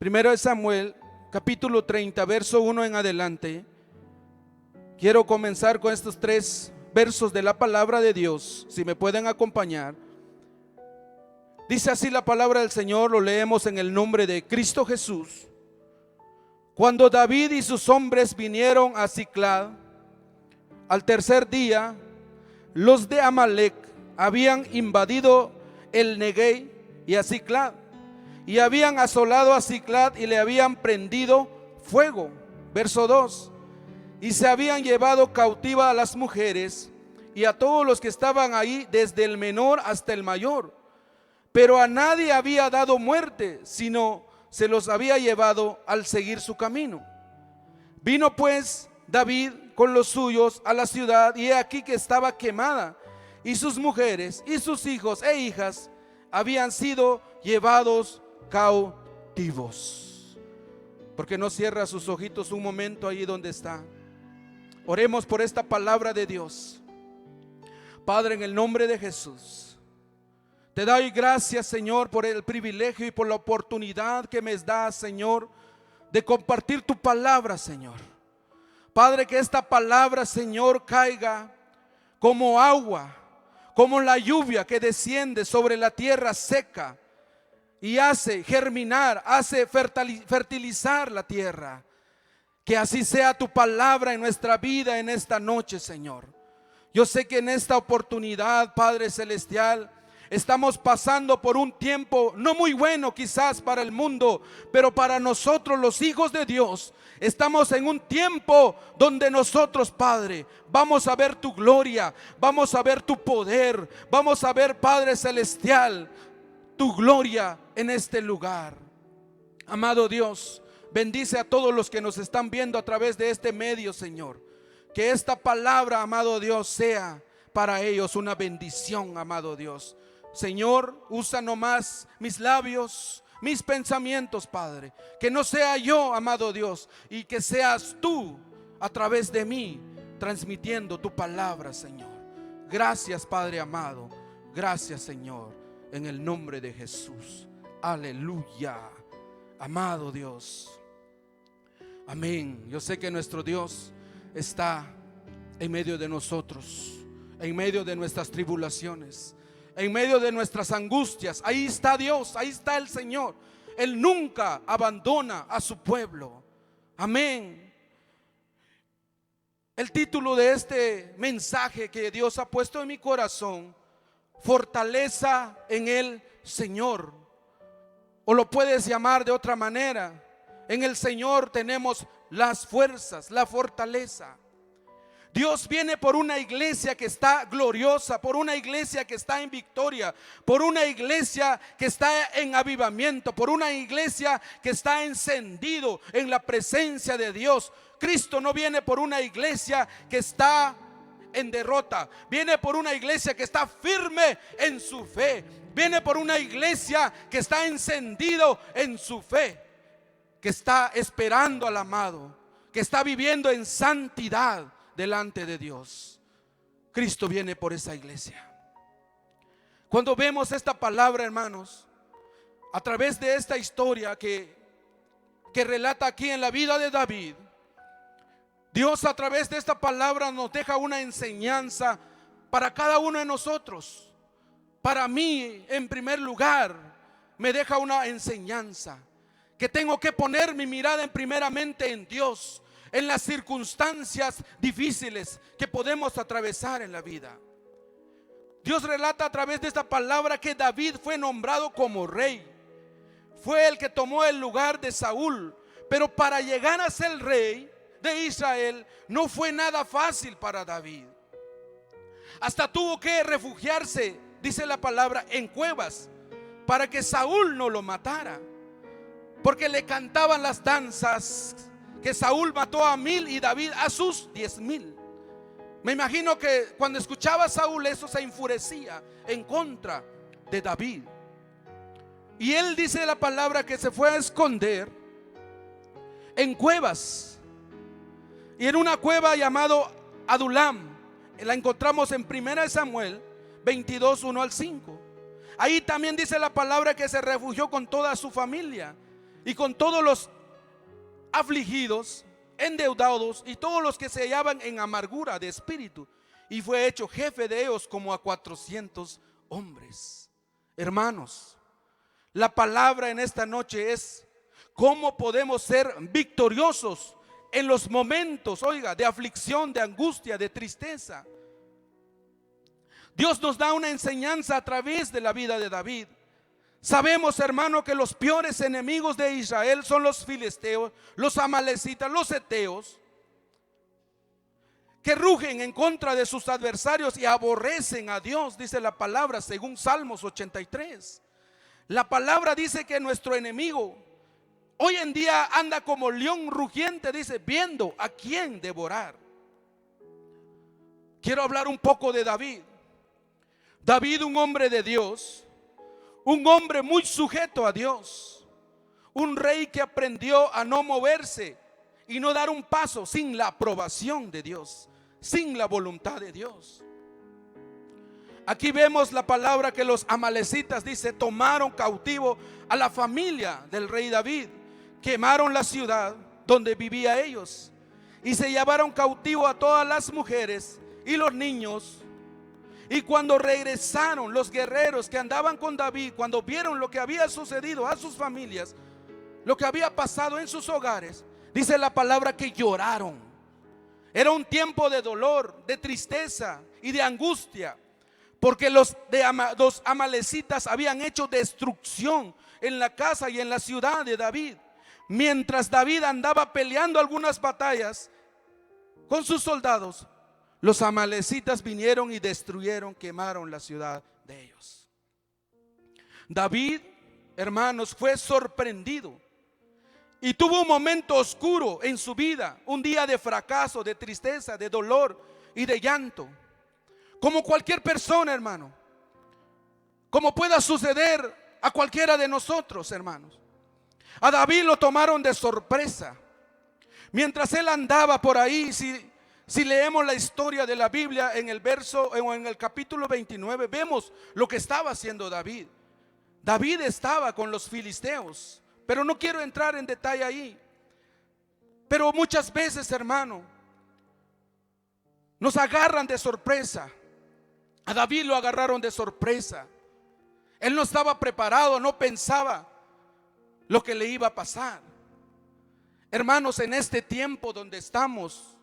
Primero de Samuel, capítulo 30, verso 1 en adelante. Quiero comenzar con estos 3 versos de la palabra de Dios, si me pueden acompañar. Dice así la palabra del Señor, lo leemos en el nombre de Cristo Jesús. Cuando David y sus hombres vinieron a Siclag, al tercer día, los de Amalec habían invadido el Neguey y a Siclag, y habían asolado a Siclag y le habían prendido fuego. Verso 2. Y se habían llevado cautiva a las mujeres y a todos los que estaban ahí, desde el menor hasta el mayor. Pero a nadie había dado muerte, sino se los había llevado al seguir su camino. Vino pues David con los suyos a la ciudad, y he aquí que estaba quemada, y sus mujeres y sus hijos e hijas habían sido llevados cautivos. ¿Por qué no cierra sus ojitos un momento ahí donde está? Oremos por esta palabra de Dios. Padre, en el nombre de Jesús, te doy gracias, Señor, por el privilegio y por la oportunidad que me das, Señor, de compartir tu palabra, Señor. Padre, que esta palabra, Señor, caiga como agua, como la lluvia que desciende sobre la tierra seca y hace germinar, hace fertilizar la tierra. Que así sea tu palabra en nuestra vida en esta noche, Señor. Yo sé que en esta oportunidad, Padre Celestial, estamos pasando por un tiempo no muy bueno quizás para el mundo, pero para nosotros los hijos de Dios estamos en un tiempo donde nosotros, Padre, vamos a ver tu gloria, vamos a ver tu poder, vamos a ver, Padre Celestial, tu gloria en este lugar. Amado Dios, bendice a todos los que nos están viendo a través de este medio, Señor. Que esta palabra, amado Dios, sea para ellos una bendición, amado Dios. Señor, usa nomás mis labios, mis pensamientos, Padre. Que no sea yo, amado Dios, y que seas tú a través de mí transmitiendo tu palabra, Señor. Gracias, Padre amado. Gracias, Señor, en el nombre de Jesús. Aleluya. Amado Dios. Amén. Yo sé que nuestro Dios está en medio de nosotros, en medio de nuestras tribulaciones, en medio de nuestras angustias. Ahí está Dios, ahí está el Señor. Él nunca abandona a su pueblo. Amén. El título de este mensaje que Dios ha puesto en mi corazón: fortaleza en el Señor. O lo puedes llamar de otra manera: en el Señor tenemos las fuerzas, la fortaleza. Dios viene por una iglesia que está gloriosa, por una iglesia que está en victoria, por una iglesia que está en avivamiento, por una iglesia que está encendido en la presencia de Dios. Cristo no viene por una iglesia que está en derrota, viene por una iglesia que está firme en su fe, viene por una iglesia que está encendido en su fe, que está esperando al amado, que está viviendo en santidad delante de Dios. Cristo viene por esa iglesia. Cuando vemos esta palabra, hermanos, a través de esta historia que relata aquí en la vida de David, Dios a través de esta palabra nos deja una enseñanza para cada uno de nosotros. Para mí, en primer lugar, me deja una enseñanza que tengo que poner mi mirada primeramente en Dios, en las circunstancias difíciles que podemos atravesar en la vida. Dios relata a través de esta palabra que David fue nombrado como rey. Fue el que tomó el lugar de Saúl, pero para llegar a ser rey de Israel no fue nada fácil para David. Hasta tuvo que refugiarse, dice la palabra, en cuevas para que Saúl no lo matara, porque le cantaban las danzas que Saúl mató a 1000 y David a sus 10,000. Me imagino que cuando escuchaba a Saúl eso, se enfurecía en contra de David. Y él, dice la palabra, que se fue a esconder en cuevas. Y en una cueva llamado Adulam, la encontramos en 1 Samuel 22, 1 al 5. Ahí también dice la palabra que se refugió con toda su familia. y con todos los afligidos, endeudados y todos los que se hallaban en amargura de espíritu, y fue hecho jefe de ellos como a 400 hombres. Hermanos, la palabra en esta noche es cómo podemos ser victoriosos en los momentos, oiga, de aflicción, de angustia, de tristeza. Dios nos da una enseñanza a través de la vida de David. Sabemos, hermano, que los peores enemigos de Israel son los filisteos, los amalecitas, los heteos, que rugen en contra de sus adversarios y aborrecen a Dios, dice la palabra según Salmos 83. La palabra dice que nuestro enemigo hoy en día anda como león rugiente, dice, viendo a quién devorar. Quiero hablar un poco de David. David, un hombre de Dios, un hombre muy sujeto a Dios, un rey que aprendió a no moverse y no dar un paso sin la aprobación de Dios, sin la voluntad de Dios. Aquí vemos la palabra que los amalecitas, dice, tomaron cautivo a la familia del rey David, quemaron la ciudad donde vivía ellos y se llevaron cautivo a todas las mujeres y los niños. Y cuando regresaron los guerreros que andaban con David, cuando vieron lo que había sucedido a sus familias, lo que había pasado en sus hogares, dice la palabra que lloraron. Era un tiempo de dolor, de tristeza y de angustia, porque los amalecitas habían hecho destrucción en la casa y en la ciudad de David. Mientras David andaba peleando algunas batallas con sus soldados, los amalecitas vinieron y destruyeron, quemaron la ciudad de ellos. David, hermanos, fue sorprendido y tuvo un momento oscuro en su vida, un día de fracaso, de tristeza, de dolor y de llanto, como cualquier persona, hermano, como pueda suceder a cualquiera de nosotros, hermanos. A David lo tomaron de sorpresa mientras él andaba por ahí. Si leemos la historia de la Biblia en el verso o en el capítulo 29, vemos lo que estaba haciendo David. David estaba con los filisteos, pero no quiero entrar en detalle ahí. Pero muchas veces, hermano, nos agarran de sorpresa. A David lo agarraron de sorpresa. Él no estaba preparado, no pensaba lo que le iba a pasar. Hermanos, en este tiempo donde estamos,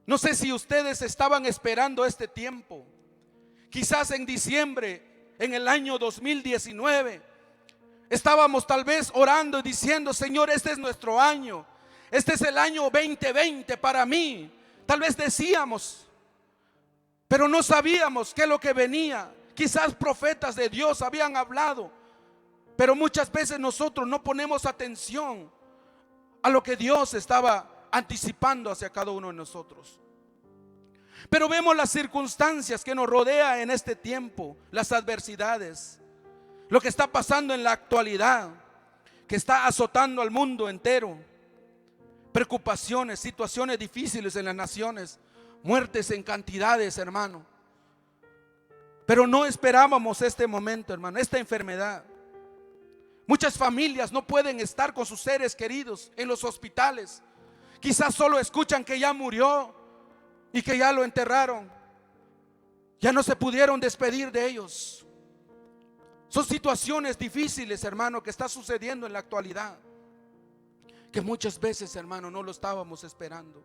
no sé si ustedes estaban esperando este tiempo. Quizás en diciembre, en el año 2019, estábamos tal vez orando y diciendo: Señor, este es nuestro año, este es el año 2020 para mí. Tal vez decíamos, pero no sabíamos qué es lo que venía. Quizás profetas de Dios habían hablado, pero muchas veces nosotros no ponemos atención a lo que Dios estaba anticipando hacia cada uno de nosotros. Pero vemos las circunstancias que nos rodea en este tiempo, las adversidades, lo que está pasando en la actualidad, que está azotando al mundo entero. Preocupaciones, situaciones difíciles en las naciones, muertes en cantidades, hermano. Pero no esperábamos este momento, hermano, esta enfermedad. Muchas familias no pueden estar con sus seres queridos en los hospitales. Quizás solo escuchan que ya murió y que ya lo enterraron. Ya no se pudieron despedir de ellos. Son situaciones difíciles, hermano, que está sucediendo en la actualidad, que muchas veces, hermano, no lo estábamos esperando.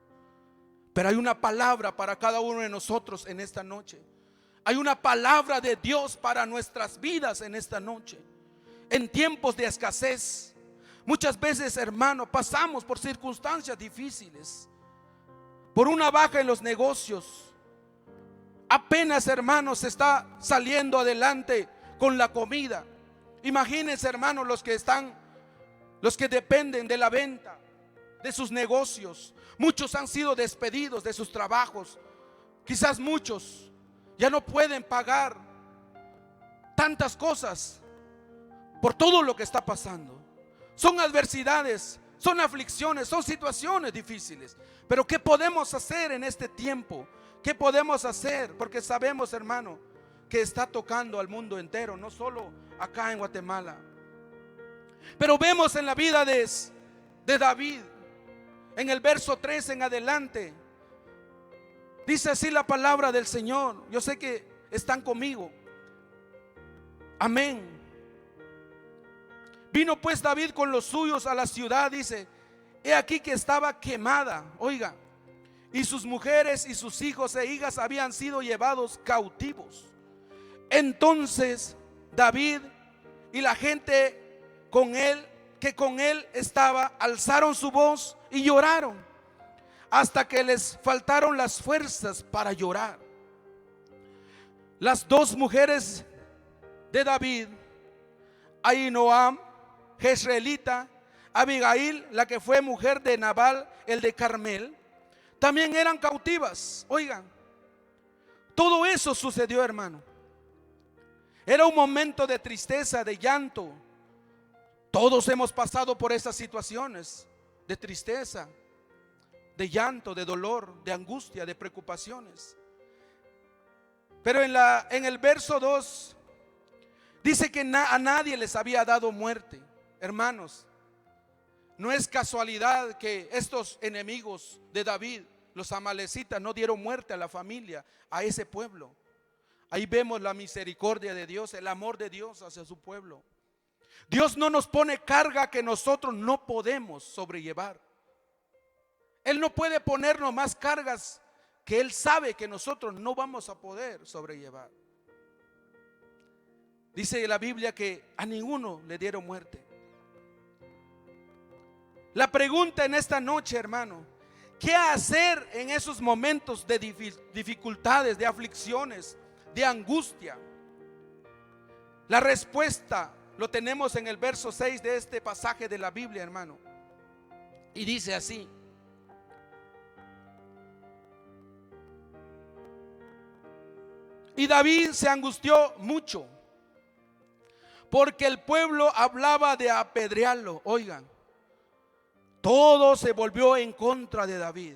Pero hay una palabra para cada uno de nosotros en esta noche. Hay una palabra de Dios para nuestras vidas en esta noche. En tiempos de escasez, muchas veces, hermano, pasamos por circunstancias difíciles, por una baja en los negocios. Apenas, hermano, se está saliendo adelante con la comida. Imagínense, hermano, los que dependen de la venta de sus negocios. Muchos han sido despedidos de sus trabajos. Quizás muchos ya no pueden pagar tantas cosas por todo lo que está pasando. Son adversidades, son aflicciones, son situaciones difíciles. Pero ¿qué podemos hacer en este tiempo? ¿Qué podemos hacer? Porque sabemos, hermano, que está tocando al mundo entero, no solo acá en Guatemala. Pero vemos en la vida de David, en el verso 3 en adelante, dice así la palabra del Señor. Yo sé que están conmigo. Amén. Vino pues David con los suyos a la ciudad, dice, he aquí que estaba quemada, oiga, y sus mujeres y sus hijos e hijas habían sido llevados cautivos. Entonces David y la gente con él, que con él estaba, alzaron su voz y lloraron hasta que les faltaron las fuerzas para llorar. Las dos mujeres de David, Ahinoam, jezreelita, Abigail, la que fue mujer de Nabal, el de Carmel, también eran cautivas. Oigan, todo eso sucedió, hermano. Era un momento de tristeza, de llanto. Todos hemos pasado por esas situaciones de tristeza, de llanto, de dolor, de angustia, de preocupaciones. Pero en el verso 2 dice que a nadie les había dado muerte. Hermanos, no es casualidad que estos enemigos de David, los amalecitas, no dieron muerte a la familia, a ese pueblo. Ahí vemos la misericordia de Dios, el amor de Dios hacia su pueblo. Dios no nos pone carga que nosotros no podemos sobrellevar. Él no puede ponernos más cargas que Él sabe que nosotros no vamos a poder sobrellevar. Dice la Biblia que a ninguno le dieron muerte. La pregunta en esta noche, hermano, ¿qué hacer en esos momentos de dificultades, de aflicciones, de angustia? La respuesta lo tenemos en el verso 6 de este pasaje de la Biblia, hermano. Y dice así: y David se angustió mucho, porque el pueblo hablaba de apedrearlo. Oigan, todo se volvió en contra de David.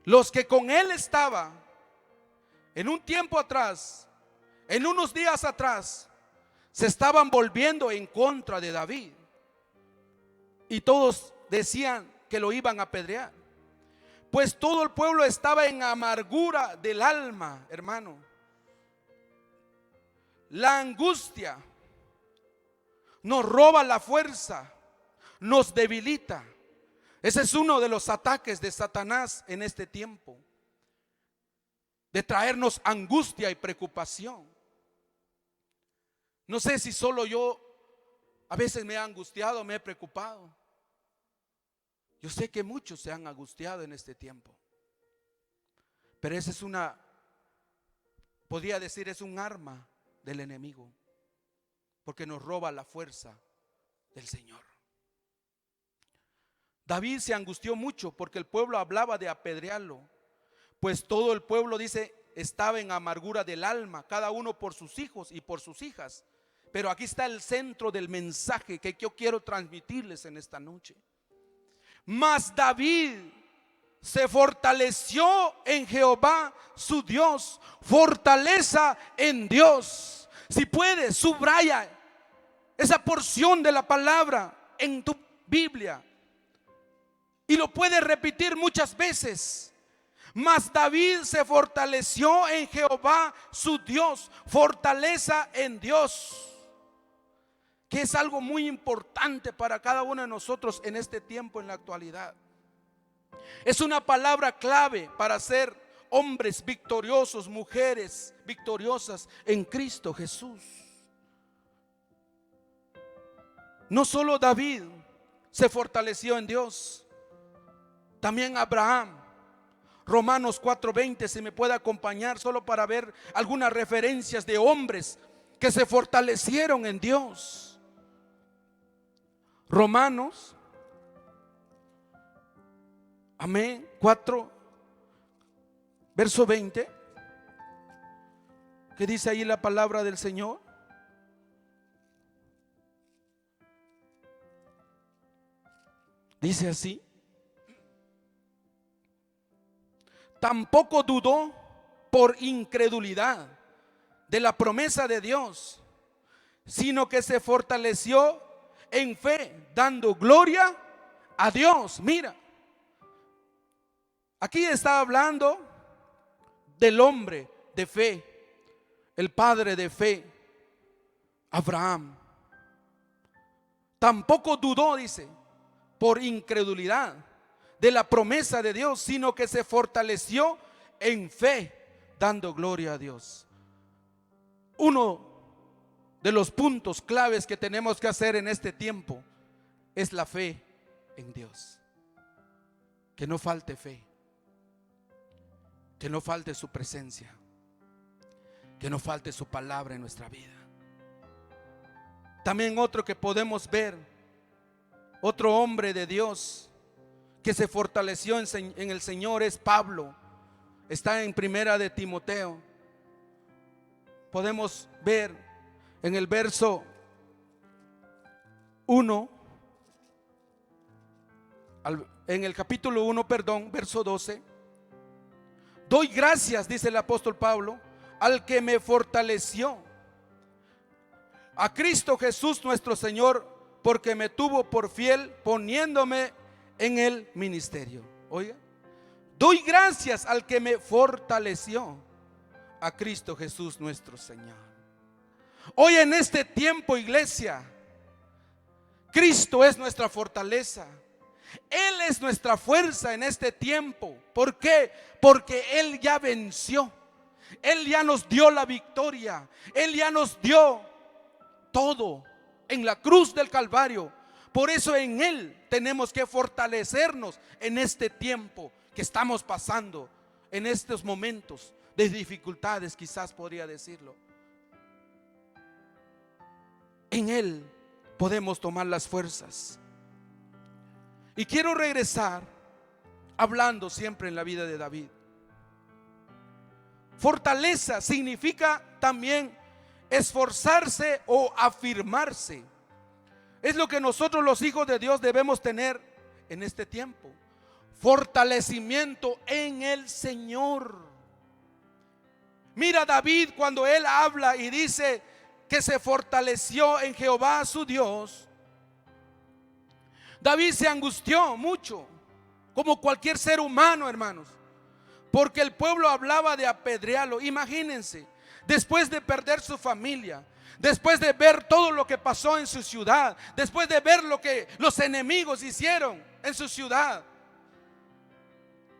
Los que con él estaban en un tiempo atrás, en unos días atrás, se estaban volviendo en contra de David. Y todos decían que lo iban a apedrear. Pues todo el pueblo estaba en amargura del alma, hermano. La angustia nos roba la fuerza, nos debilita. Ese es uno de los ataques de Satanás en este tiempo, de traernos angustia y preocupación. No sé si solo yo a veces me he angustiado, me he preocupado. Yo sé que muchos se han angustiado en este tiempo, pero esa es podría decir, es un arma del enemigo, porque nos roba la fuerza del Señor. David se angustió mucho porque el pueblo hablaba de apedrearlo, pues todo el pueblo, dice, estaba en amargura del alma, cada uno por sus hijos y por sus hijas. Pero aquí está el centro del mensaje que yo quiero transmitirles en esta noche. Mas David se fortaleció en Jehová su Dios. Fortaleza en Dios. Si puedes, subraya esa porción de la palabra en tu Biblia y lo puedes repetir muchas veces. Mas David se fortaleció en Jehová su Dios. Fortaleza en Dios, que es algo muy importante para cada uno de nosotros en este tiempo, en la actualidad. Es una palabra clave para ser hombres victoriosos, mujeres victoriosas en Cristo Jesús. No solo David se fortaleció en Dios, también Abraham. Romanos 4:20, si me puede acompañar solo para ver algunas referencias de hombres que se fortalecieron en Dios. Romanos, amén, 4, verso 20, que dice ahí la palabra del Señor. Dice así: tampoco dudó por incredulidad de la promesa de Dios, sino que se fortaleció en fe, dando gloria a Dios. Mira, aquí está hablando del hombre de fe, el padre de fe, Abraham. Tampoco dudó, dice, por incredulidad de la promesa de Dios, sino que se fortaleció en fe, dando gloria a Dios. Uno de los puntos claves que tenemos que hacer en este tiempo es la fe en Dios. Que no falte fe, que no falte su presencia, que no falte su palabra en nuestra vida. También otro que podemos ver, otro hombre de Dios que se fortaleció en el Señor es Pablo. Está en Primera de Timoteo. Podemos ver en el verso 1, en el capítulo 1, perdón, verso 12. Doy gracias, dice el apóstol Pablo, al que me fortaleció, a Cristo Jesús nuestro Señor, porque me tuvo por fiel poniéndome en el ministerio. Oiga, doy gracias al que me fortaleció, a Cristo Jesús nuestro Señor. Hoy en este tiempo, iglesia, Cristo es nuestra fortaleza. Él es nuestra fuerza en este tiempo. ¿Por qué? Porque Él ya venció. Él ya nos dio la victoria. Él ya nos dio todo en la cruz del Calvario. Por eso en Él tenemos que fortalecernos en este tiempo que estamos pasando, en estos momentos de dificultades, quizás podría decirlo. En Él podemos tomar las fuerzas. Y quiero regresar hablando siempre en la vida de David. Fortaleza significa también esforzarse o afirmarse. Es lo que nosotros los hijos de Dios debemos tener en este tiempo. Fortalecimiento en el Señor. Mira David cuando él habla y dice que se fortaleció en Jehová su Dios. David se angustió mucho, como cualquier ser humano, hermanos, porque el pueblo hablaba de apedrearlo. Imagínense, después de perder su familia, después de ver todo lo que pasó en su ciudad, después de ver lo que los enemigos hicieron en su ciudad,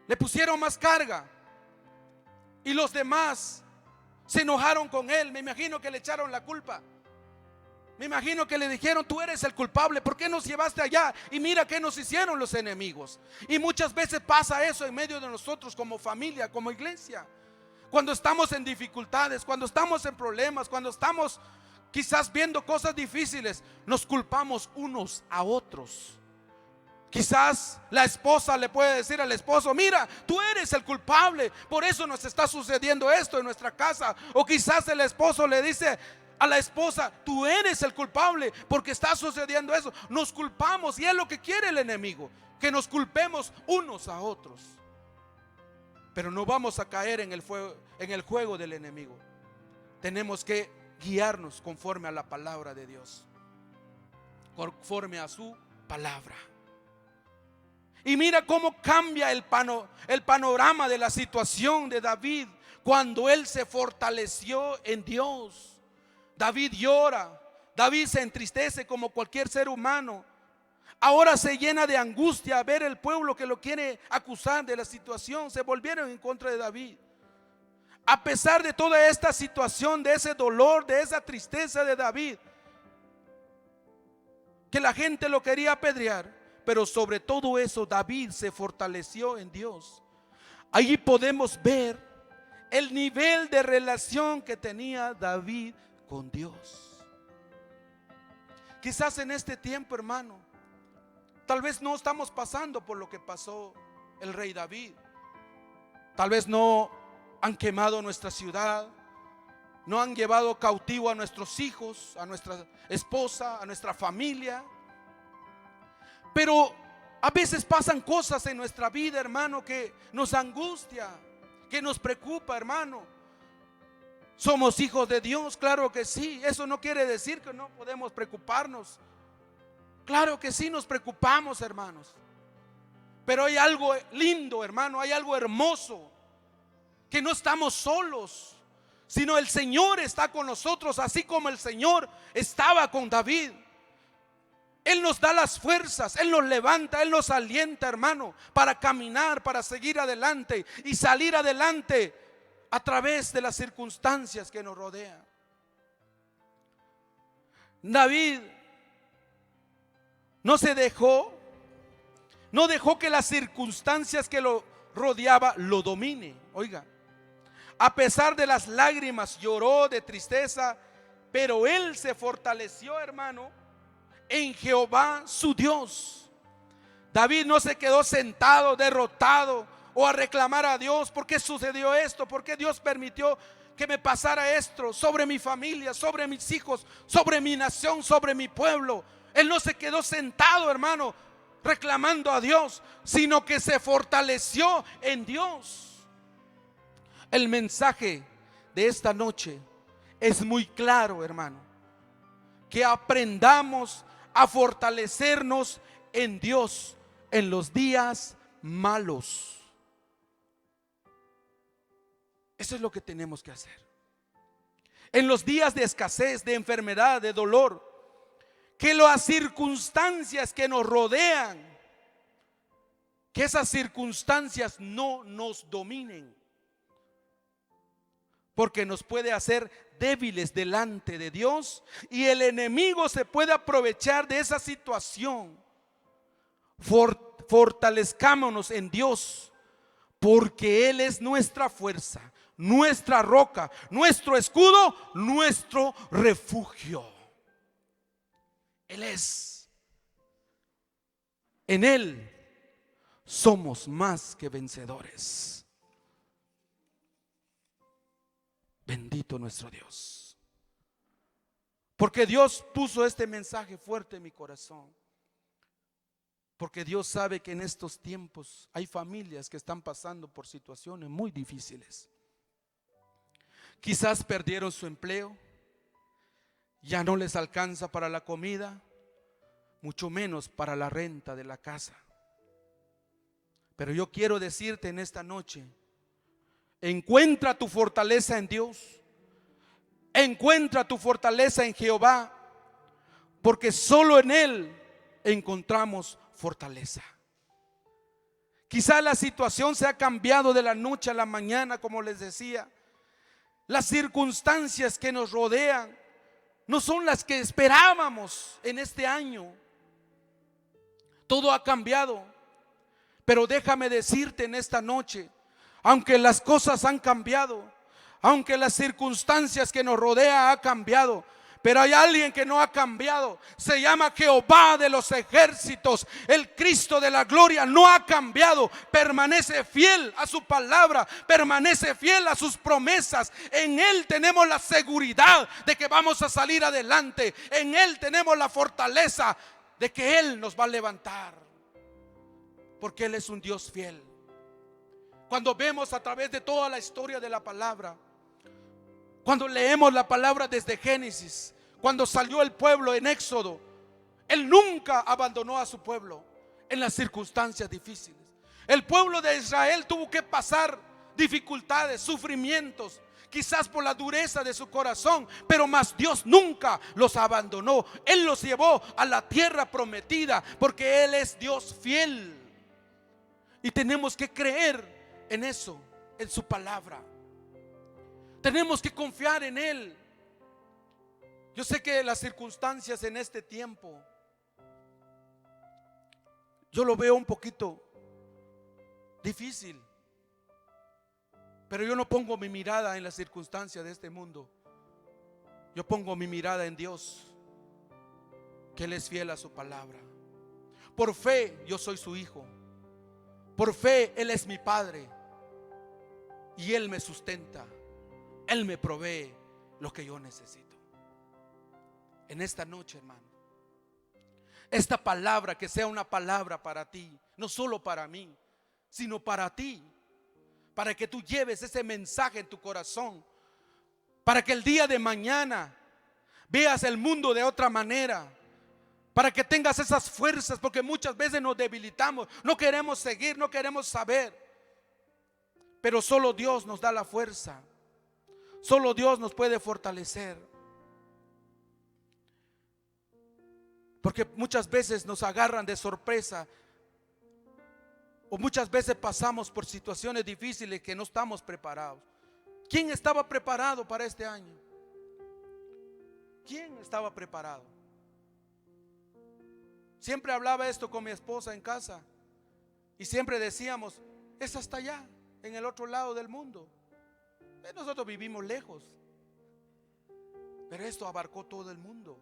le pusieron más carga y los demás se enojaron con él. Me imagino que le echaron la culpa. Me imagino que le dijeron: tú eres el culpable, ¿por qué nos llevaste allá? Y mira qué nos hicieron los enemigos. Y muchas veces pasa eso en medio de nosotros como familia, como iglesia. Cuando estamos en dificultades, cuando estamos en problemas, cuando estamos quizás viendo cosas difíciles, nos culpamos unos a otros. Quizás la esposa le puede decir al esposo: mira, tú eres el culpable, por eso nos está sucediendo esto en nuestra casa. O quizás el esposo le dice a la esposa: tú eres el culpable porque está sucediendo eso. Nos culpamos y es lo que quiere el enemigo, que nos culpemos unos a otros. Pero no vamos a caer en el juego del enemigo. Tenemos que guiarnos conforme a la palabra de Dios, conforme a su palabra. Y mira cómo cambia el panorama de la situación de David cuando él se fortaleció en Dios. David llora, David se entristece como cualquier ser humano. Ahora se llena de angustia a ver el pueblo que lo quiere acusar de la situación. Se volvieron en contra de David. A pesar de toda esta situación, de ese dolor, de esa tristeza de David, que la gente lo quería apedrear, pero sobre todo eso David se fortaleció en Dios. Allí podemos ver el nivel de relación que tenía David con Dios. Quizás en este tiempo, hermano, tal vez no estamos pasando por lo que pasó el rey David. Tal vez no han quemado nuestra ciudad, no han llevado cautivo a nuestros hijos, a nuestra esposa, a nuestra familia. Pero a veces pasan cosas en nuestra vida, hermano, que nos angustia, que nos preocupa, hermano. Somos hijos de Dios, claro que sí. Eso no quiere decir que no podemos preocuparnos. Claro que sí nos preocupamos, hermanos. Pero hay algo lindo, hermano, hay algo hermoso, que no estamos solos, sino el Señor está con nosotros, así como el Señor estaba con David. Él nos da las fuerzas, Él nos levanta, Él nos alienta, hermano, para caminar, para seguir adelante y salir adelante a través de las circunstancias que nos rodean. David no dejó que las circunstancias que lo rodeaba lo domine. Oiga, a pesar de las lágrimas, lloró de tristeza, pero él se fortaleció, hermano, en Jehová su Dios. David no se quedó sentado, derrotado, o a reclamar a Dios: ¿por qué sucedió esto? ¿Por qué Dios permitió que me pasara esto sobre mi familia, sobre mis hijos, sobre mi nación, sobre mi pueblo? Él no se quedó sentado, hermano, reclamando a Dios, sino que se fortaleció en Dios. El mensaje de esta noche es muy claro, hermano: que aprendamos a fortalecernos en Dios en los días malos. Eso es lo que tenemos que hacer. En los días de escasez, de enfermedad, de dolor, que las circunstancias que nos rodean, que esas circunstancias no nos dominen, porque nos puede hacer débiles delante de Dios, y el enemigo se puede aprovechar de esa situación. Fortalezcámonos en Dios, porque Él es nuestra fuerza, nuestra roca, nuestro escudo, nuestro refugio. Él es. En Él somos más que vencedores. Bendito nuestro Dios. Porque Dios puso este mensaje fuerte en mi corazón. Porque Dios sabe que en estos tiempos hay familias que están pasando por situaciones muy difíciles. Quizás perdieron su empleo, ya no les alcanza para la comida, mucho menos para la renta de la casa. Pero yo quiero decirte en esta noche: encuentra tu fortaleza en Dios, encuentra tu fortaleza en Jehová, porque solo en Él encontramos fortaleza. Quizá la situación se ha cambiado de la noche a la mañana, como les decía. Las circunstancias que nos rodean no son las que esperábamos en este año. Todo ha cambiado. Pero déjame decirte en esta noche: aunque las cosas han cambiado, aunque las circunstancias que nos rodean han cambiado, pero hay alguien que no ha cambiado. Se llama Jehová de los ejércitos. El Cristo de la gloria no ha cambiado. Permanece fiel a su palabra, permanece fiel a sus promesas. En Él tenemos la seguridad de que vamos a salir adelante. En Él tenemos la fortaleza de que Él nos va a levantar, porque Él es un Dios fiel. Cuando vemos a través de toda la historia de la palabra, cuando leemos la palabra desde Génesis, cuando salió el pueblo en Éxodo, Él nunca abandonó a su pueblo en las circunstancias difíciles. El pueblo de Israel tuvo que pasar dificultades, sufrimientos, quizás por la dureza de su corazón, pero más Dios nunca los abandonó. Él los llevó a la tierra prometida, porque Él es Dios fiel. Y tenemos que creer en eso, en su palabra. Tenemos que confiar en Él. Yo sé que las circunstancias en este tiempo, yo lo veo un poquito difícil, pero yo no pongo mi mirada en las circunstancias de este mundo. Yo pongo mi mirada en Dios, que Él es fiel a su palabra. Por fe yo soy su hijo. Por fe Él es mi padre, y Él me sustenta. Él me provee lo que yo necesito. En esta noche, hermano, esta palabra, que sea una palabra para ti, no solo para mí, sino para ti, para que tú lleves ese mensaje en tu corazón, para que el día de mañana veas el mundo de otra manera, para que tengas esas fuerzas, porque muchas veces nos debilitamos, no queremos seguir, no queremos saber, pero solo Dios nos da la fuerza, solo Dios nos puede fortalecer. Porque muchas veces nos agarran de sorpresa, o muchas veces pasamos por situaciones difíciles que no estamos preparados. ¿Quién estaba preparado para este año? ¿Quién estaba preparado? Siempre hablaba esto con mi esposa en casa y siempre decíamos, es hasta allá, en el otro lado del mundo. Nosotros vivimos lejos, pero esto abarcó todo el mundo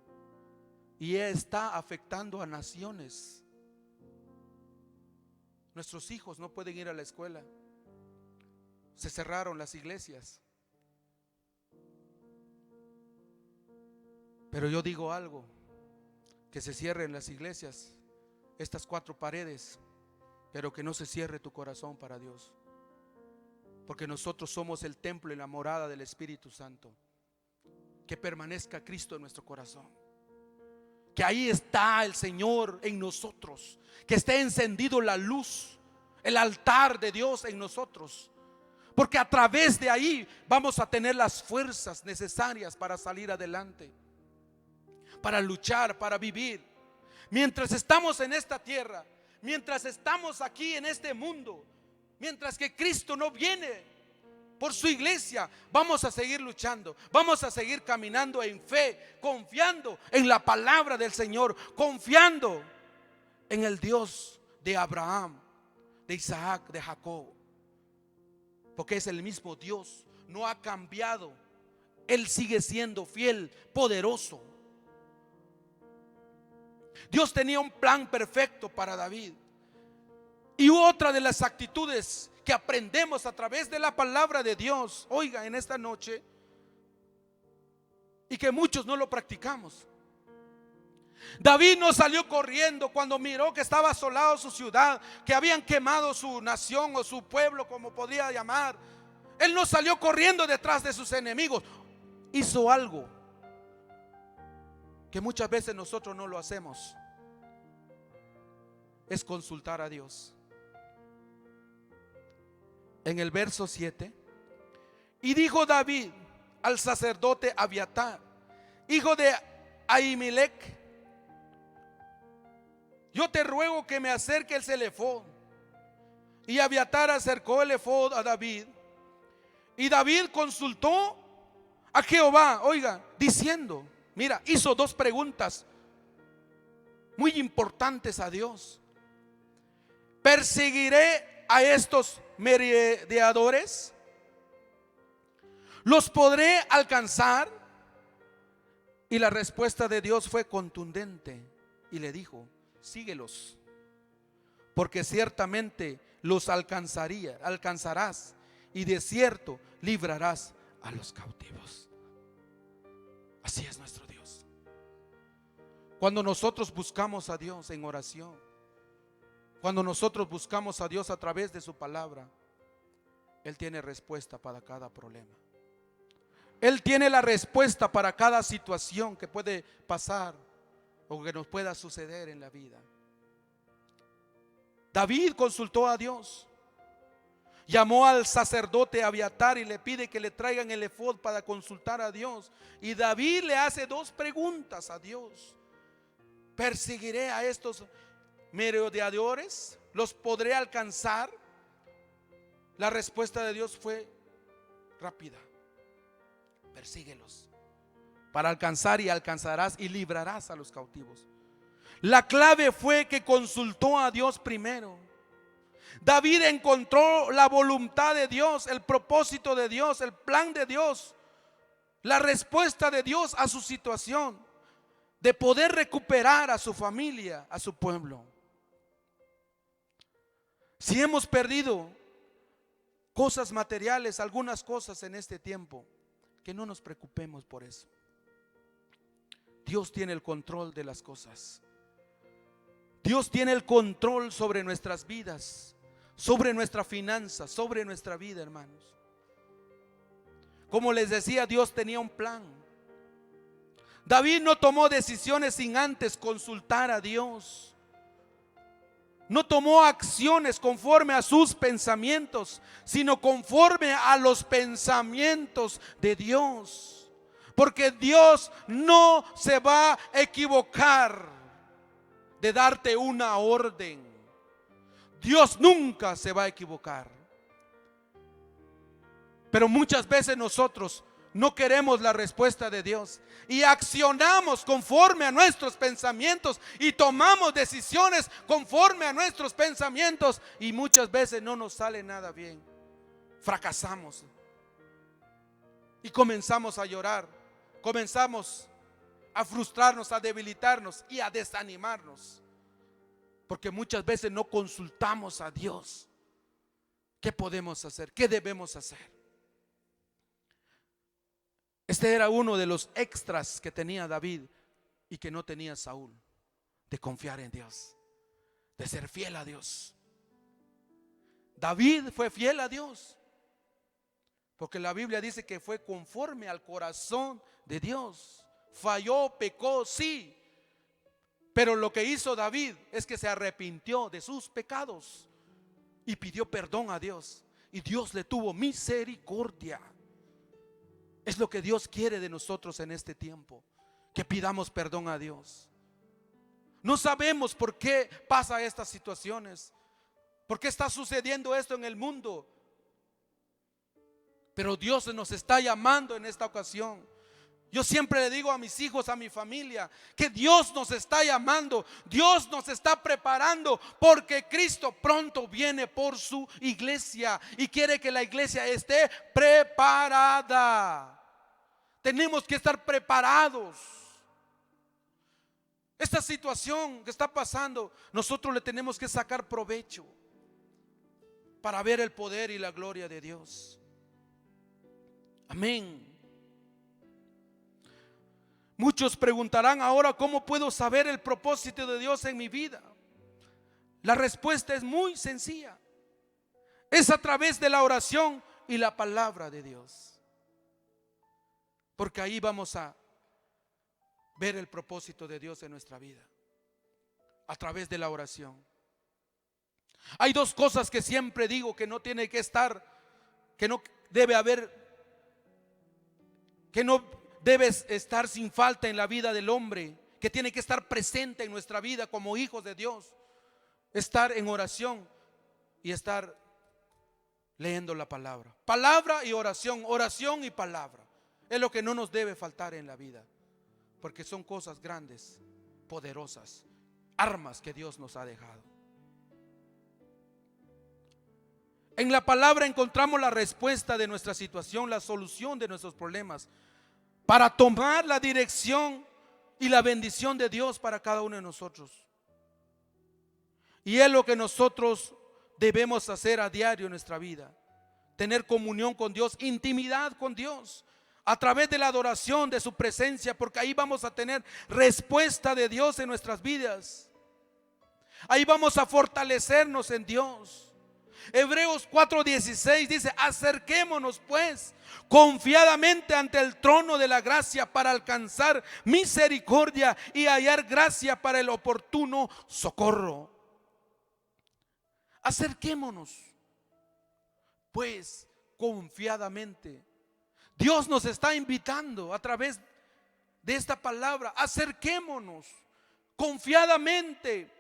y está afectando a naciones. Nuestros hijos no pueden ir a la escuela, se cerraron las iglesias. Pero yo digo algo, que se cierren las iglesias, estas 4 paredes, pero que no se cierre tu corazón para Dios, porque nosotros somos el templo y la morada del Espíritu Santo. Que permanezca Cristo en nuestro corazón, que ahí está el Señor en nosotros, que esté encendido la luz, el altar de Dios en nosotros, porque a través de ahí vamos a tener las fuerzas necesarias para salir adelante, para luchar, para vivir. Mientras estamos en esta tierra, mientras estamos aquí en este mundo, mientras que Cristo no viene por su iglesia, vamos a seguir luchando, vamos a seguir caminando en fe, confiando en la palabra del Señor, confiando en el Dios de Abraham, de Isaac, de Jacob, porque es el mismo Dios, no ha cambiado. Él sigue siendo fiel, poderoso. Dios tenía un plan perfecto para David. Y otra de las actitudes que aprendemos a través de la palabra de Dios, oiga, en esta noche, y que muchos no lo practicamos. David no salió corriendo cuando miró que estaba asolado su ciudad, que habían quemado su nación o su pueblo, como podría llamar. Él no salió corriendo detrás de sus enemigos. Hizo algo que muchas veces nosotros no lo hacemos, es consultar a Dios. En el verso 7, y dijo David al sacerdote Abiatar, hijo de Ahimelech, yo te ruego que me acerques el efod. Y Abiatar acercó el efod a David, y David consultó a Jehová, oiga, diciendo, mira, hizo 2 preguntas muy importantes a Dios. ¿Perseguiré a estos merodeadores? ¿Los podré alcanzar? Y la respuesta de Dios fue contundente y le dijo, síguelos, porque ciertamente los alcanzarás, y de cierto librarás a los cautivos. Así es nuestro Dios. Cuando nosotros buscamos a Dios en oración, cuando nosotros buscamos a Dios a través de su palabra, Él tiene respuesta para cada problema. Él tiene la respuesta para cada situación que puede pasar o que nos pueda suceder en la vida. David consultó a Dios, llamó al sacerdote Abiatar y le pide que le traigan el efod para consultar a Dios. Y David le hace 2 preguntas a Dios. ¿Perseguiré a estos merodeadores? ¿Los podré alcanzar? La respuesta de Dios fue rápida: persíguelos para alcanzar, y alcanzarás y librarás a los cautivos. La clave fue que consultó a Dios primero. David encontró la voluntad de Dios, el propósito de Dios, el plan de Dios, la respuesta de Dios a su situación, de poder recuperar a su familia, a su pueblo. Si hemos perdido cosas materiales, algunas cosas en este tiempo, que no nos preocupemos por eso. Dios tiene el control de las cosas. Dios tiene el control sobre nuestras vidas, sobre nuestra finanza, sobre nuestra vida, hermanos. Como les decía, Dios tenía un plan. David no tomó decisiones sin antes consultar a Dios. No tomó acciones conforme a sus pensamientos, sino conforme a los pensamientos de Dios. Porque Dios no se va a equivocar de darte una orden. Dios nunca se va a equivocar. Pero muchas veces nosotros no queremos la respuesta de Dios y accionamos conforme a nuestros pensamientos y tomamos decisiones conforme a nuestros pensamientos, y muchas veces no nos sale nada bien. Fracasamos y comenzamos a llorar, comenzamos a frustrarnos, a debilitarnos y a desanimarnos, porque muchas veces no consultamos a Dios. ¿Qué podemos hacer? ¿Qué debemos hacer? Este era uno de los extras que tenía David y que no tenía Saúl, de confiar en Dios, de ser fiel a Dios. David fue fiel a Dios, porque la Biblia dice que fue conforme al corazón de Dios. Falló, pecó, sí, pero lo que hizo David es que se arrepintió de sus pecados y pidió perdón a Dios, y Dios le tuvo misericordia. Es lo que Dios quiere de nosotros en este tiempo, que pidamos perdón a Dios. No sabemos por qué pasa estas situaciones, por qué está sucediendo esto en el mundo, pero Dios nos está llamando en esta ocasión. Yo siempre le digo a mis hijos, a mi familia, que Dios nos está llamando, Dios nos está preparando, porque Cristo pronto viene por su iglesia y quiere que la iglesia esté preparada. Tenemos que estar preparados. Esta situación que está pasando, nosotros le tenemos que sacar provecho para ver el poder y la gloria de Dios. Amén. Muchos preguntarán ahora: ¿cómo puedo saber el propósito de Dios en mi vida? La respuesta es muy sencilla. Es a través de la oración y la palabra de Dios. Porque ahí vamos a ver el propósito de Dios en nuestra vida, a través de la oración. Hay dos cosas que siempre digo que no tiene que estar, que no debe haber, que no debe estar sin falta en la vida del hombre, que tiene que estar presente en nuestra vida como hijos de Dios: estar en oración y estar leyendo la palabra. Palabra y oración, oración y palabra. Es lo que no nos debe faltar en la vida, porque son cosas grandes, poderosas, armas que Dios nos ha dejado. En la palabra encontramos la respuesta de nuestra situación, la solución de nuestros problemas, para tomar la dirección y la bendición de Dios para cada uno de nosotros. Y es lo que nosotros debemos hacer a diario en nuestra vida: tener comunión con Dios, intimidad con Dios, a través de la adoración de su presencia, porque ahí vamos a tener respuesta de Dios en nuestras vidas. Ahí vamos a fortalecernos en Dios. Hebreos 4:16 dice: acerquémonos pues confiadamente ante el trono de la gracia para alcanzar misericordia y hallar gracia para el oportuno socorro. Acerquémonos pues confiadamente. Dios nos está invitando a través de esta palabra: acerquémonos confiadamente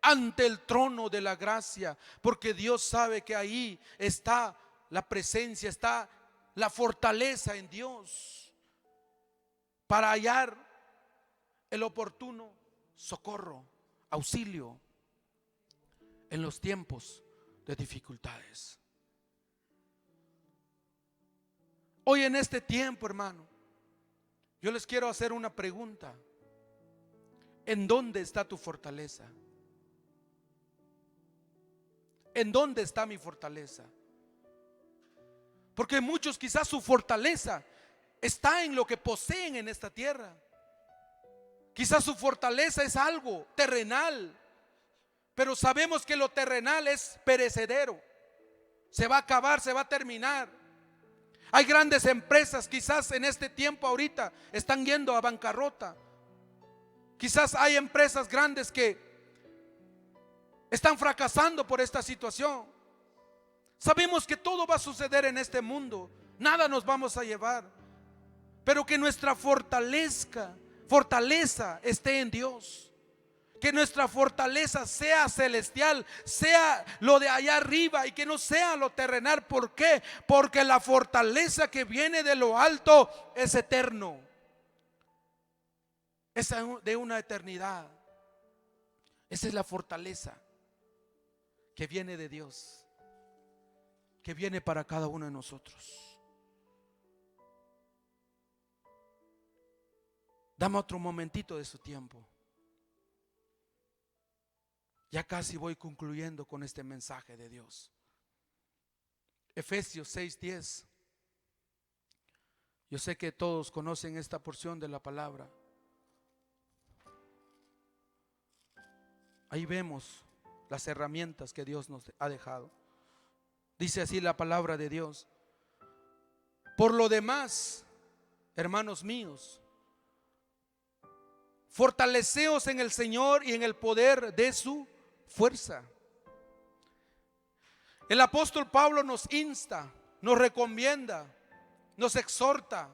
ante el trono de la gracia, porque Dios sabe que ahí está la presencia, está la fortaleza en Dios para hallar el oportuno socorro, auxilio en los tiempos de dificultades. Hoy en este tiempo, hermano, yo les quiero hacer una pregunta: ¿en dónde está tu fortaleza? ¿En dónde está mi fortaleza? Porque muchos, quizás su fortaleza está en lo que poseen en esta tierra. Quizás su fortaleza es algo terrenal, pero sabemos que lo terrenal es perecedero, se va a acabar, se va a terminar. Hay grandes empresas, quizás en este tiempo ahorita están yendo a bancarrota. Quizás hay empresas grandes que están fracasando por esta situación. Sabemos que todo va a suceder en este mundo, nada nos vamos a llevar, pero que nuestra fortaleza esté en Dios. Que nuestra fortaleza sea celestial, sea lo de allá arriba y que no sea lo terrenal. ¿Por qué? Porque la fortaleza que viene de lo alto es eterno, es de una eternidad. Esa es la fortaleza que viene de Dios, que viene para cada uno de nosotros. Dame otro momentito de su tiempo. Ya casi voy concluyendo con este mensaje de Dios. Efesios 6:10. Yo sé que todos conocen esta porción de la palabra. Ahí vemos las herramientas que Dios nos ha dejado. Dice así la palabra de Dios: por lo demás, hermanos míos, fortaleceos en el Señor y en el poder de su fuerza. El apóstol Pablo nos insta, nos recomienda, nos exhorta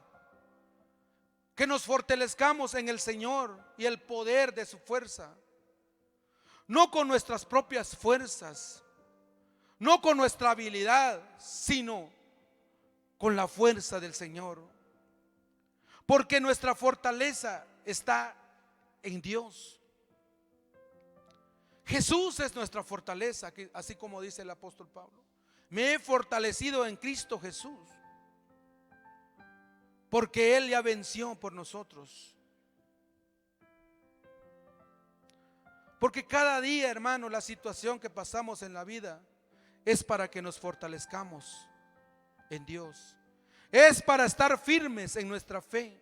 que nos fortalezcamos en el Señor y el poder de su fuerza. No con nuestras propias fuerzas, no con nuestra habilidad, sino con la fuerza del Señor. Porque nuestra fortaleza está en Dios. Jesús es nuestra fortaleza, así como dice el apóstol Pablo. Me he fortalecido en Cristo Jesús, porque Él ya venció por nosotros. Porque cada día, hermano, la situación que pasamos en la vida es para que nos fortalezcamos en Dios. Es para estar firmes en nuestra fe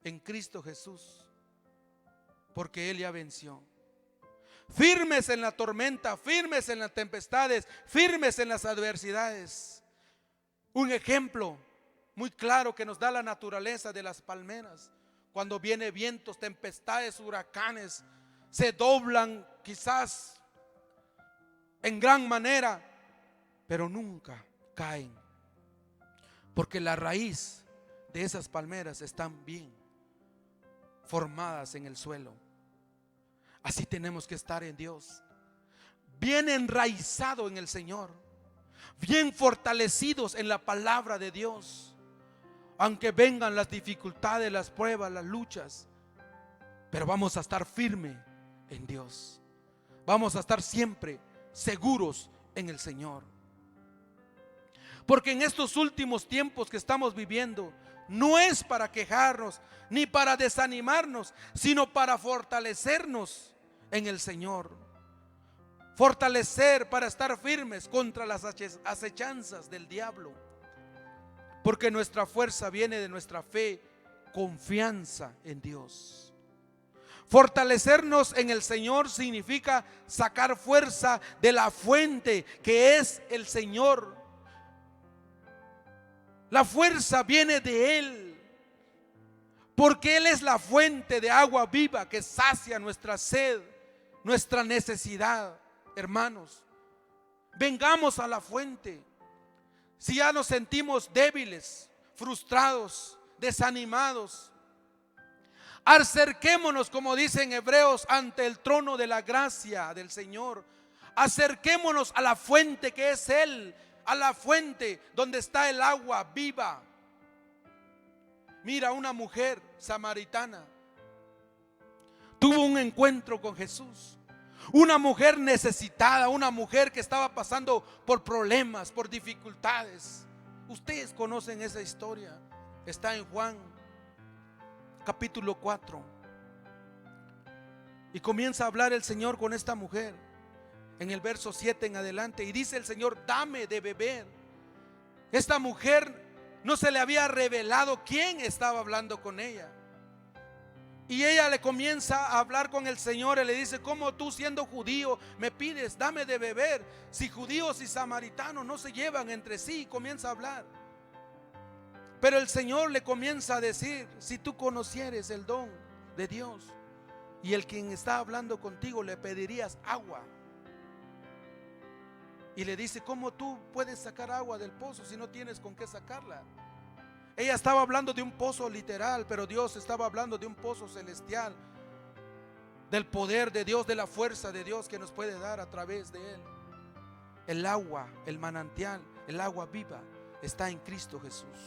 en Cristo Jesús, porque Él ya venció. Firmes en la tormenta, firmes en las tempestades, firmes en las adversidades. Un ejemplo muy claro que nos da la naturaleza de las palmeras. Cuando vienen vientos, tempestades, huracanes, se doblan quizás en gran manera, pero nunca caen, porque la raíz de esas palmeras están bien formadas en el suelo. Así tenemos que estar en Dios, bien enraizado en el Señor, bien fortalecidos en la palabra de Dios. Aunque vengan las dificultades, las pruebas, las luchas, pero vamos a estar firmes en Dios. Vamos a estar siempre seguros en el Señor. Porque en estos últimos tiempos que estamos viviendo, no es para quejarnos ni para desanimarnos, sino para fortalecernos en el Señor. Fortalecer para estar firmes contra las acechanzas del diablo. Porque nuestra fuerza viene de nuestra fe, confianza en Dios. Fortalecernos en el Señor significa sacar fuerza de la fuente que es el Señor. La fuerza viene de Él, porque Él es la fuente de agua viva que sacia nuestra sed, nuestra necesidad. Hermanos, vengamos a la fuente. Si ya nos sentimos débiles, frustrados, desanimados, acerquémonos, como dicen Hebreos, ante el trono de la gracia del Señor. Acerquémonos a la fuente que es Él, a la fuente donde está el agua viva. Mira, una mujer samaritana tuvo un encuentro con Jesús. Una mujer necesitada, una mujer que estaba pasando por problemas, por dificultades. Ustedes conocen esa historia. Está en Juan capítulo 4. Y comienza a hablar el Señor con esta mujer en el verso 7 en adelante. Y dice el Señor: dame de beber. Esta mujer no se le había revelado quién estaba hablando con ella. Y ella le comienza a hablar con el Señor y le dice: ¿cómo tú, siendo judío, me pides dame de beber? Si judíos y samaritanos no se llevan entre sí. Y comienza a hablar. Pero el Señor le comienza a decir: si tú conocieres el don de Dios y el quien está hablando contigo, le pedirías agua. Y le dice: ¿cómo tú puedes sacar agua del pozo si no tienes con qué sacarla? Ella estaba hablando de un pozo literal, pero Dios estaba hablando de un pozo celestial, del poder de Dios, de la fuerza de Dios que nos puede dar a través de Él. El agua, el manantial, el agua viva está en Cristo Jesús.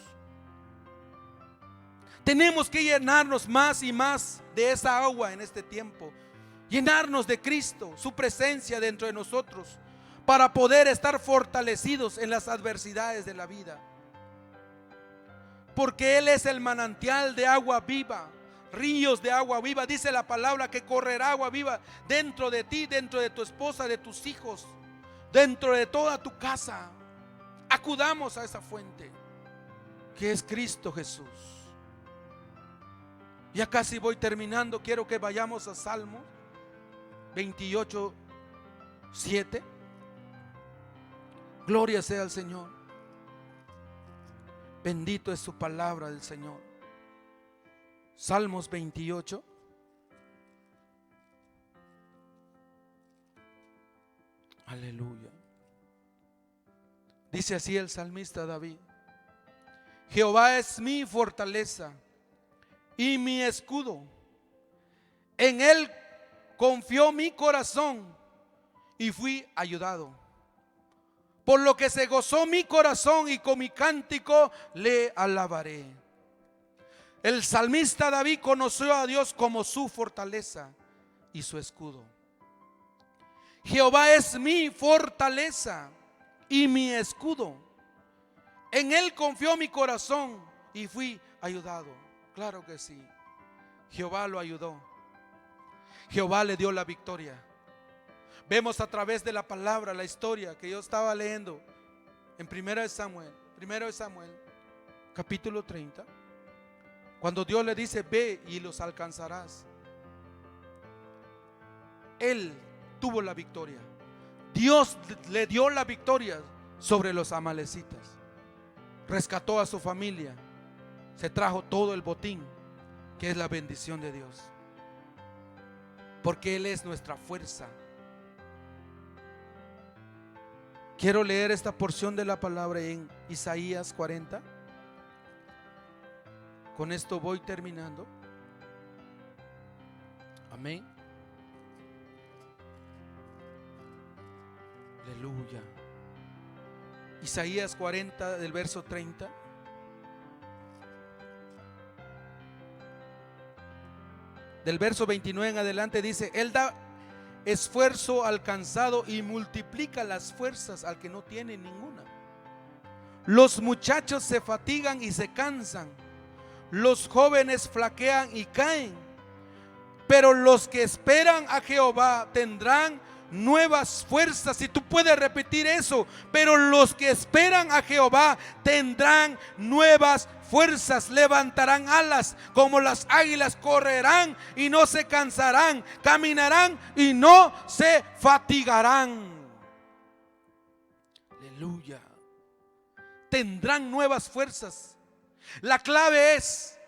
Tenemos que llenarnos más y más de esa agua en este tiempo. Llenarnos de Cristo, su presencia dentro de nosotros, para poder estar fortalecidos en las adversidades de la vida. Porque Él es el manantial de agua viva, ríos de agua viva. Dice la palabra que correrá agua viva dentro de ti, dentro de tu esposa, de tus hijos, dentro de toda tu casa. Acudamos a esa fuente que es Cristo Jesús. Ya casi voy terminando. Quiero que vayamos a Salmo 28, 7. Gloria sea al Señor. Bendito es su palabra del Señor. Salmos 28. Aleluya. Dice así el salmista David: Jehová es mi fortaleza y mi escudo, en Él confió mi corazón y fui ayudado. Por lo que se gozó mi corazón y con mi cántico le alabaré. El salmista David conoció a Dios como su fortaleza y su escudo. Jehová es mi fortaleza y mi escudo, en Él confió mi corazón y fui ayudado. Claro que sí, Jehová lo ayudó. Jehová le dio la victoria. Vemos a través de la palabra la historia que yo estaba leyendo en 1 Samuel capítulo 30, cuando Dios le dice: ve y los alcanzarás. Él tuvo la victoria. Dios le dio la victoria sobre los amalecitas. Rescató a su familia. Se trajo todo el botín, que es la bendición de Dios, porque Él es nuestra fuerza. Quiero leer esta porción de la palabra en Isaías 40. Con esto voy terminando. Amén. Aleluya. Isaías 40 del verso 30. Del verso 29 en adelante dice: Él da esfuerzo al cansado y multiplica las fuerzas al que no tiene ninguna. Los muchachos se fatigan y se cansan, los jóvenes flaquean y caen, pero los que esperan a Jehová tendrán nuevas fuerzas. Si tú puedes repetir eso: pero los que esperan a Jehová tendrán nuevas fuerzas, levantarán alas como las águilas, correrán y no se cansarán, caminarán y no se fatigarán. Aleluya. Tendrán nuevas fuerzas. La clave es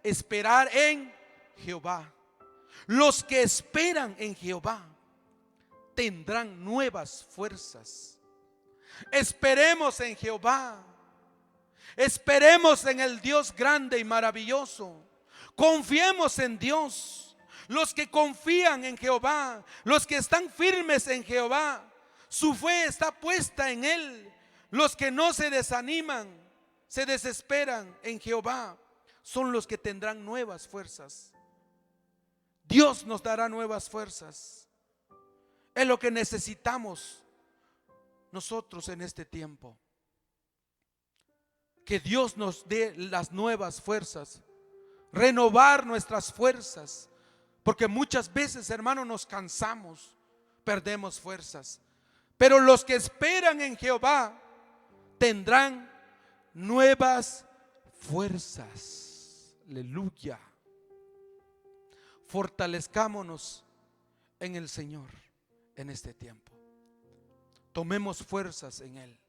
esperar en Jehová. Los que esperan en Jehová tendrán nuevas fuerzas. Esperemos en Jehová. Esperemos en el Dios grande y maravilloso. Confiemos en Dios. Los que confían en Jehová, los que están firmes en Jehová, su fe está puesta en Él. Los que no se desaniman, se desesperan en Jehová, son los que tendrán nuevas fuerzas. Dios nos dará nuevas fuerzas. Es lo que necesitamos nosotros en este tiempo. Que Dios nos dé las nuevas fuerzas, renovar nuestras fuerzas, porque muchas veces, hermano, nos cansamos, perdemos fuerzas. Pero los que esperan en Jehová tendrán nuevas fuerzas. Aleluya. Fortalezcámonos en el Señor en este tiempo. Tomemos fuerzas en Él,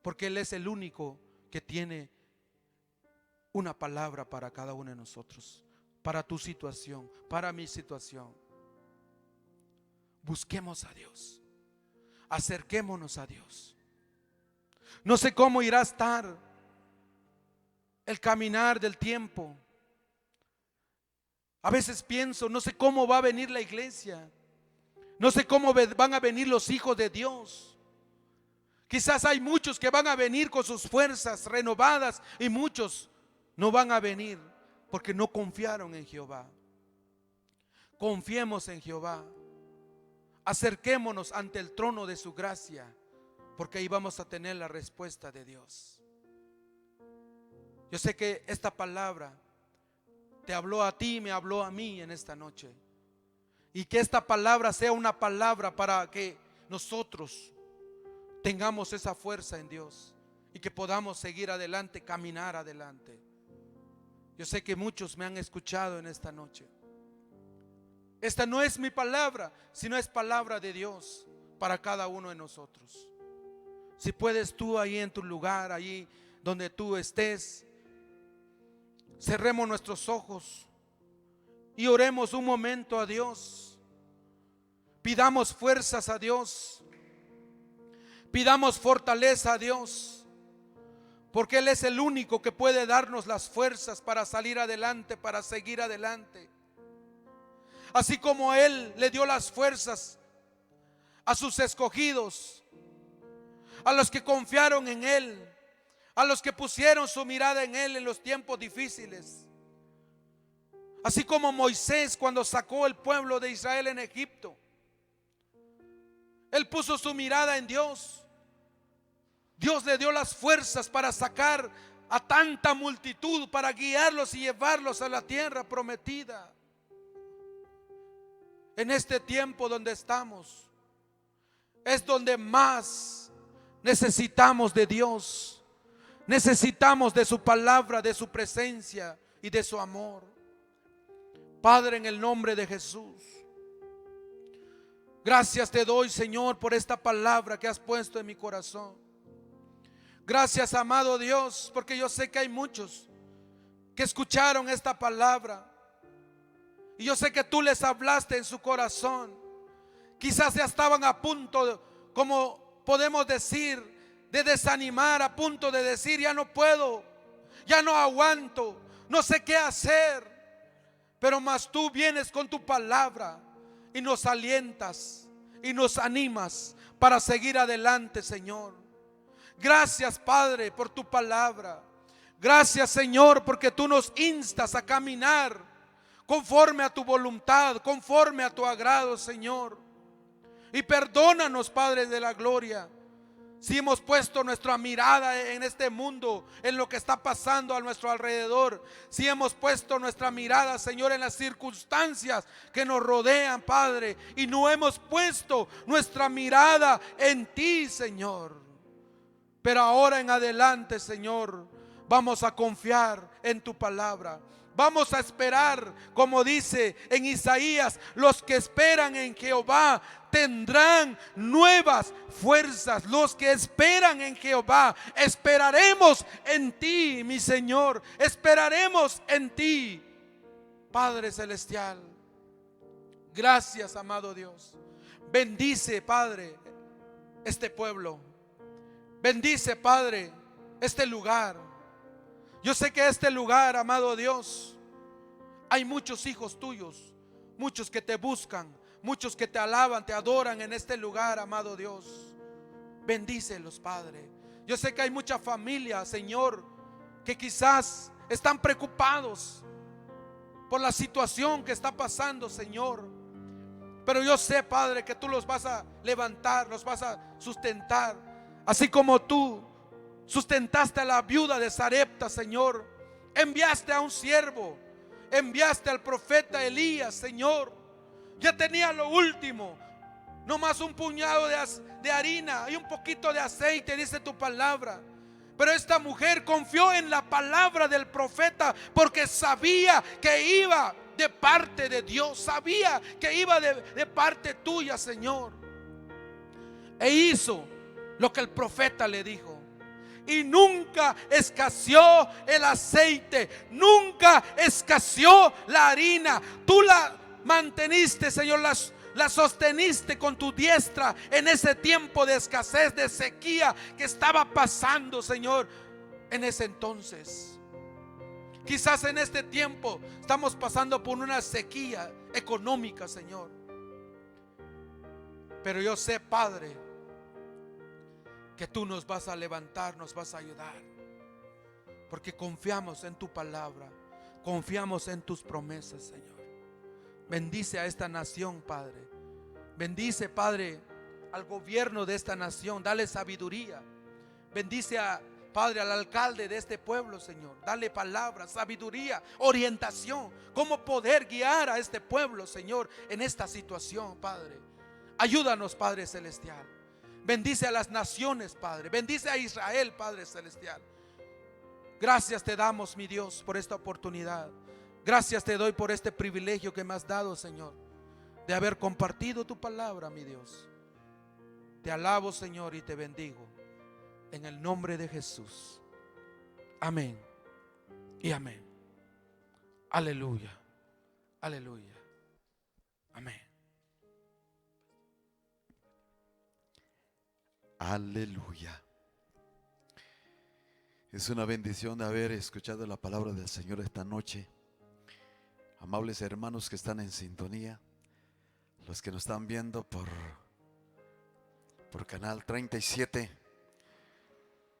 porque Él es el único que tiene una palabra para cada uno de nosotros, para tu situación, para mi situación. Busquemos a Dios, acerquémonos a Dios. No sé cómo irá a estar el caminar del tiempo. A veces pienso, no sé cómo va a venir la iglesia, no sé cómo van a venir los hijos de Dios. Quizás hay muchos que van a venir con sus fuerzas renovadas y muchos no van a venir porque no confiaron en Jehová. Confiemos en Jehová. Acerquémonos ante el trono de su gracia, porque ahí vamos a tener la respuesta de Dios. Yo sé que esta palabra te habló a ti, me habló a mí en esta noche. Y que esta palabra sea una palabra para que nosotros tengamos esa fuerza en Dios y que podamos seguir adelante, caminar adelante. Yo sé que muchos me han escuchado en esta noche. Esta no es mi palabra, sino es palabra de Dios para cada uno de nosotros. Si puedes tú ahí en tu lugar, ahí donde tú estés, cerremos nuestros ojos y oremos un momento a Dios. Pidamos fuerzas a Dios, pidamos fortaleza a Dios, porque Él es el único que puede darnos las fuerzas para salir adelante, para seguir adelante. Así como Él le dio las fuerzas a sus escogidos, a los que confiaron en Él, a los que pusieron su mirada en Él en los tiempos difíciles. Así como Moisés cuando sacó el pueblo de Israel en Egipto, él puso su mirada en Dios. Dios le dio las fuerzas para sacar a tanta multitud, para guiarlos y llevarlos a la tierra prometida. En este tiempo donde estamos, es donde más necesitamos de Dios. Necesitamos de su palabra, de su presencia y de su amor. Padre, en el nombre de Jesús, gracias te doy, Señor, por esta palabra que has puesto en mi corazón. Gracias, amado Dios, porque yo sé que hay muchos que escucharon esta palabra y yo sé que tú les hablaste en su corazón. Quizás ya estaban a punto, como podemos decir, de desanimar, a punto de decir: ya no puedo, ya no aguanto, no sé qué hacer. Pero más tú vienes con tu palabra y nos alientas y nos animas para seguir adelante, Señor. Gracias, Padre, por tu palabra. Gracias, Señor, porque tú nos instas a caminar conforme a tu voluntad, conforme a tu agrado, Señor. Y perdónanos, Padre de la gloria, si hemos puesto nuestra mirada en este mundo, en lo que está pasando a nuestro alrededor. Si hemos puesto nuestra mirada, Señor, en las circunstancias que nos rodean, Padre, y no hemos puesto nuestra mirada en ti, Señor. Pero ahora en adelante, Señor, vamos a confiar en tu palabra. Vamos a esperar, como dice en Isaías: los que esperan en Jehová tendrán nuevas fuerzas. Los que esperan en Jehová, esperaremos en ti, mi Señor. Esperaremos en ti, Padre celestial. Gracias, amado Dios. Bendice, Padre, este pueblo. Bendice, Padre, este lugar. Yo sé que este lugar, amado Dios, hay muchos hijos tuyos, muchos que te buscan, muchos que te alaban, te adoran en este lugar, amado Dios. Bendícelos, Padre. Yo sé que hay mucha familia, Señor, que quizás están preocupados por la situación que está pasando, Señor. Pero yo sé, Padre, que tú los vas a levantar, los vas a sustentar, así como tú sustentaste a la viuda de Sarepta, Señor. Enviaste a un siervo, enviaste al profeta Elías, Señor. Ya tenía lo último, no más un puñado de harina y un poquito de aceite, dice tu palabra. Pero esta mujer confió en la palabra del profeta porque sabía que iba de parte de Dios, sabía que iba de parte tuya, Señor. E hizo lo que el profeta le dijo. y nunca escaseó el aceite, nunca escaseó la harina. Tú la manteniste, Señor, la sosteniste con tu diestra en ese tiempo de escasez, de sequía que estaba pasando, Señor, en ese entonces. Quizás en este tiempo estamos pasando por una sequía económica, Señor. Pero yo sé, Padre, que tú nos vas a levantar, nos vas a ayudar, porque confiamos en tu palabra, confiamos en tus promesas, Señor. Bendice a esta nación, Padre. Bendice, Padre, al gobierno de esta nación. Dale sabiduría. Bendice a Padre, al alcalde de este pueblo, Señor. Dale palabra, sabiduría, orientación, cómo poder guiar a este pueblo, Señor, en esta situación, Padre. Ayúdanos, Padre celestial. Bendice a las naciones, Padre. Bendice a Israel, Padre celestial. Gracias te damos, mi Dios, por esta oportunidad. Gracias te doy por este privilegio que me has dado, Señor, de haber compartido tu palabra, mi Dios. Te alabo, Señor, y te bendigo en el nombre de Jesús. Amén y amén. Aleluya, aleluya, amén. Aleluya. Es una bendición haber escuchado la palabra del Señor esta noche. Amables hermanos que están en sintonía, los que nos están viendo por Canal 37,